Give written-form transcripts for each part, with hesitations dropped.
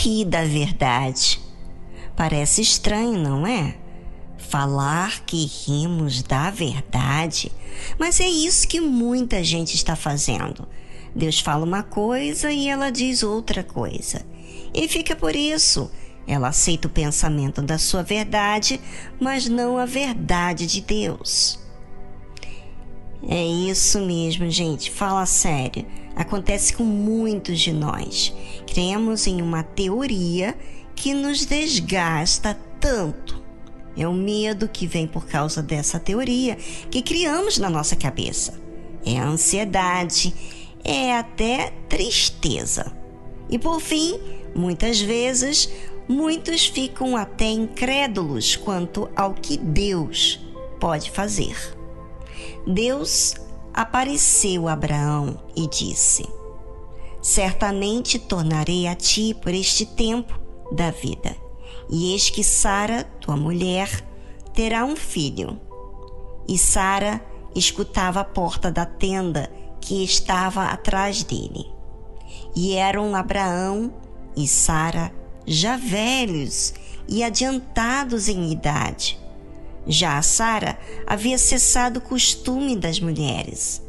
ri da verdade. Parece estranho, não é? Falar que rimos da verdade, mas é isso que muita gente está fazendo. Deus fala uma coisa e ela diz outra coisa. E fica por isso. Ela aceita o pensamento da sua verdade, mas não a verdade de Deus. É isso mesmo, gente. Fala sério. Acontece com muitos de nós. Cremos em uma teoria que nos desgasta tanto. É o medo que vem por causa dessa teoria que criamos na nossa cabeça. É a ansiedade, é até tristeza. E por fim, muitas vezes, muitos ficam até incrédulos quanto ao que Deus pode fazer. Deus apareceu a Abraão e disse: certamente tornarei a ti por este tempo da vida, e eis que Sara, tua mulher, terá um filho. E Sara escutava a porta da tenda que estava atrás dele. E eram Abraão e Sara já velhos e adiantados em idade. Já a Sara havia cessado o costume das mulheres.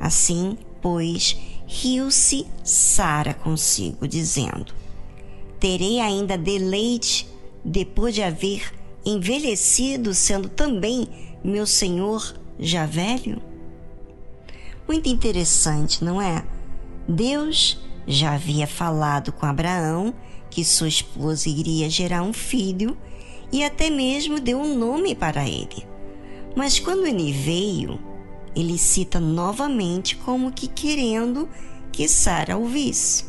Assim, pois, riu-se Sara consigo, dizendo: terei ainda deleite depois de haver envelhecido, sendo também meu senhor já velho? Muito interessante, não é? Deus já havia falado com Abraão que sua esposa iria gerar um filho e até mesmo deu um nome para ele. Mas quando ele veio, ele cita novamente como que querendo que Sara ouvisse.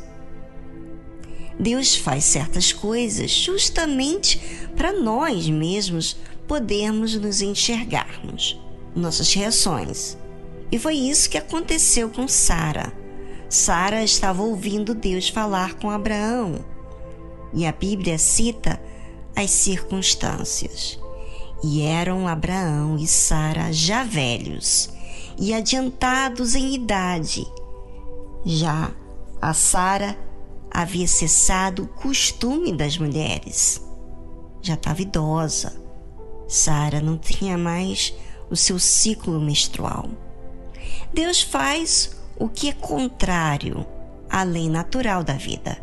Deus faz certas coisas justamente para nós mesmos podermos nos enxergarmos, nossas reações. E foi isso que aconteceu com Sara. Sara estava ouvindo Deus falar com Abraão. E a Bíblia cita as circunstâncias. E eram Abraão e Sara já velhos e adiantados em idade. Já a Sara havia cessado o costume das mulheres. Já estava idosa. Sara não tinha mais o seu ciclo menstrual. Deus faz o que é contrário à lei natural da vida,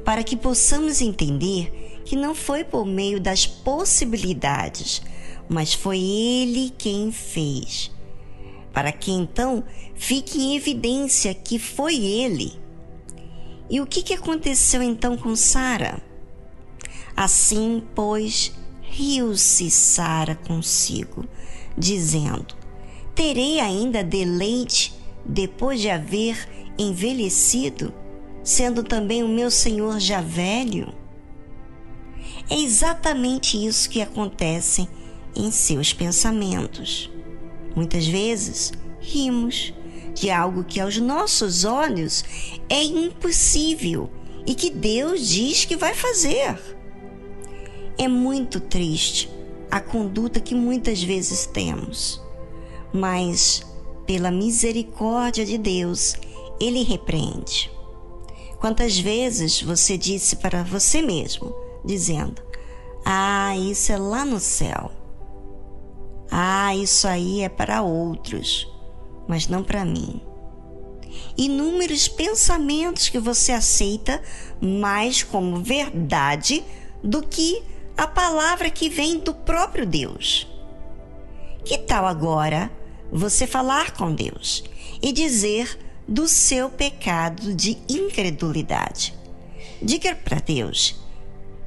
para que possamos entender que não foi por meio das possibilidades, mas foi Ele quem fez, para que então fique em evidência que foi Ele. E o que aconteceu então com Sara? Assim, pois, riu-se Sara consigo, dizendo: terei ainda deleite depois de haver envelhecido, sendo também o meu senhor já velho? É exatamente isso que acontece em seus pensamentos. Muitas vezes rimos de algo que aos nossos olhos é impossível e que Deus diz que vai fazer. É muito triste a conduta que muitas vezes temos, mas pela misericórdia de Deus, Ele repreende. Quantas vezes você disse para você mesmo, dizendo: ah, isso é lá no céu. Ah, isso aí é para outros, mas não para mim. Inúmeros pensamentos que você aceita mais como verdade do que a palavra que vem do próprio Deus. Que tal agora você falar com Deus e dizer do seu pecado de incredulidade? Diga para Deus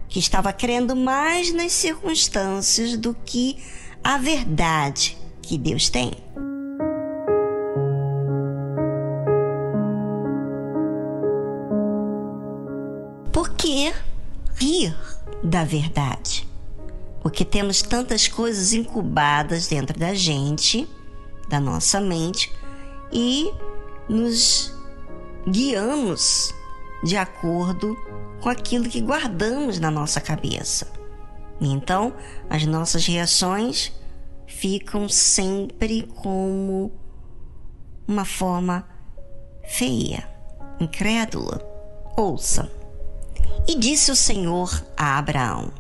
que estava crendo mais nas circunstâncias do que a verdade que Deus tem. Por que rir da verdade? Porque temos tantas coisas incubadas dentro da gente, da nossa mente, e nos guiamos de acordo com aquilo que guardamos na nossa cabeça. Então, as nossas reações ficam sempre como uma forma feia, incrédula. Ouça, E disse o Senhor a Abraão: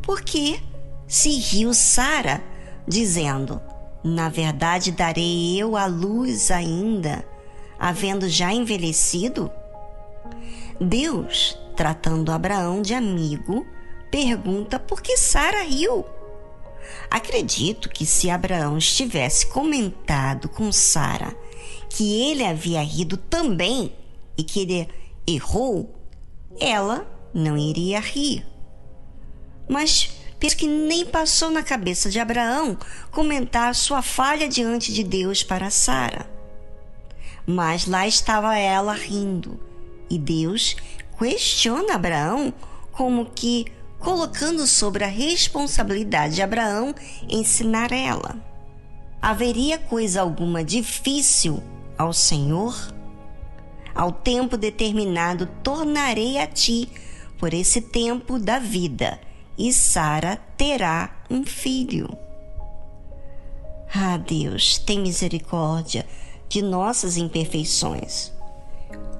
por que se riu Sara, dizendo: na verdade darei eu à luz ainda, havendo já envelhecido? Deus, tratando Abraão de amigo, pergunta por que Sara riu. Acredito que se Abraão estivesse comentado com Sara que ele havia rido também e que ele errou, ela não iria rir. Mas penso que nem passou na cabeça de Abraão comentar sua falha diante de Deus para Sara. Mas lá estava ela rindo, e Deus questiona Abraão como que colocando sobre a responsabilidade de Abraão ensinar ela. Haveria coisa alguma difícil ao Senhor? Ao tempo determinado tornarei a ti por esse tempo da vida, e Sara terá um filho. Ah, Deus, tem misericórdia de nossas imperfeições.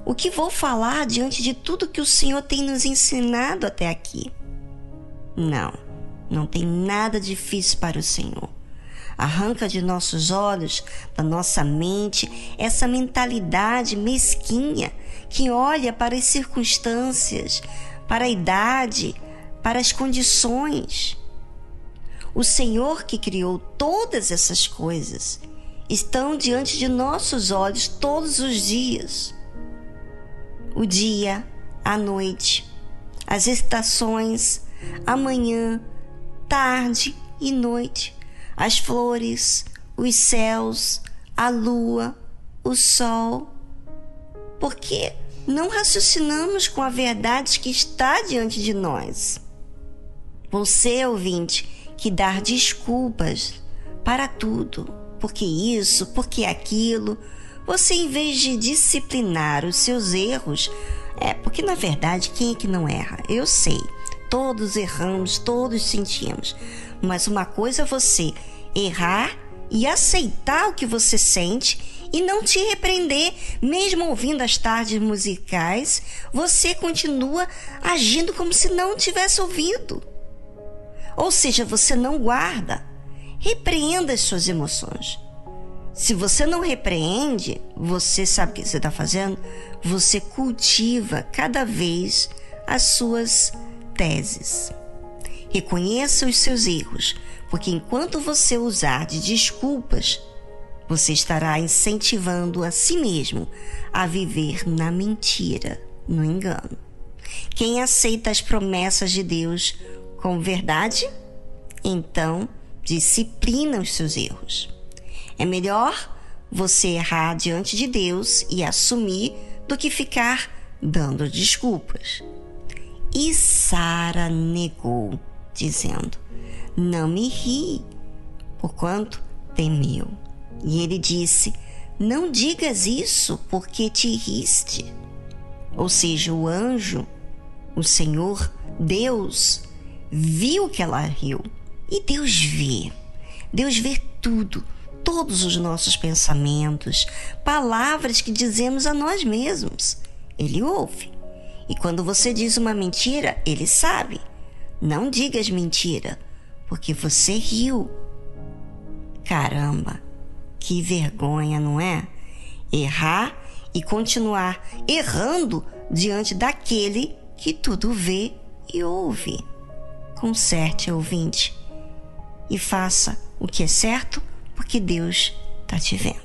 O que vou falar diante de tudo que o Senhor tem nos ensinado até aqui? Não tem nada difícil para o Senhor. Arranca de nossos olhos, da nossa mente, essa mentalidade mesquinha que olha para as circunstâncias, para a idade, para as condições. O Senhor que criou todas essas coisas estão diante de nossos olhos todos os dias. O dia, a noite, as estações, a manhã, tarde e noite, as flores, os céus, a lua, o sol. Por que não raciocinamos com a verdade que está diante de nós? Você, ouvinte, que dar desculpas para tudo, porque isso, porque aquilo, você, em vez de disciplinar os seus erros, porque na verdade quem é que não erra? Eu sei, todos erramos, todos sentimos, mas uma coisa é você errar e aceitar o que você sente e não te repreender. Mesmo ouvindo as tardes musicais, você continua agindo como se não tivesse ouvido. Ou seja, você não guarda. Repreenda as suas emoções. Se você não repreende, você sabe o que você está fazendo? Você cultiva cada vez as suas teses. Reconheça os seus erros, porque enquanto você usar de desculpas, você estará incentivando a si mesmo a viver na mentira, no engano. Quem aceita as promessas de Deus com verdade, então disciplina os seus erros. É melhor você errar diante de Deus e assumir do que ficar dando desculpas. E Sara negou, dizendo: não me ri, porquanto temeu. E ele disse: não digas isso, porque te riste. Ou seja, o anjo, o Senhor, Deus, viu que ela riu. E Deus vê tudo, todos os nossos pensamentos, palavras que dizemos a nós mesmos. Ele ouve. E quando você diz uma mentira, ele sabe. Não digas mentira, porque você riu. Caramba, que vergonha, não é? Errar e continuar errando diante daquele que tudo vê e ouve. Conserte, ouvinte, e faça o que é certo, porque Deus está te vendo.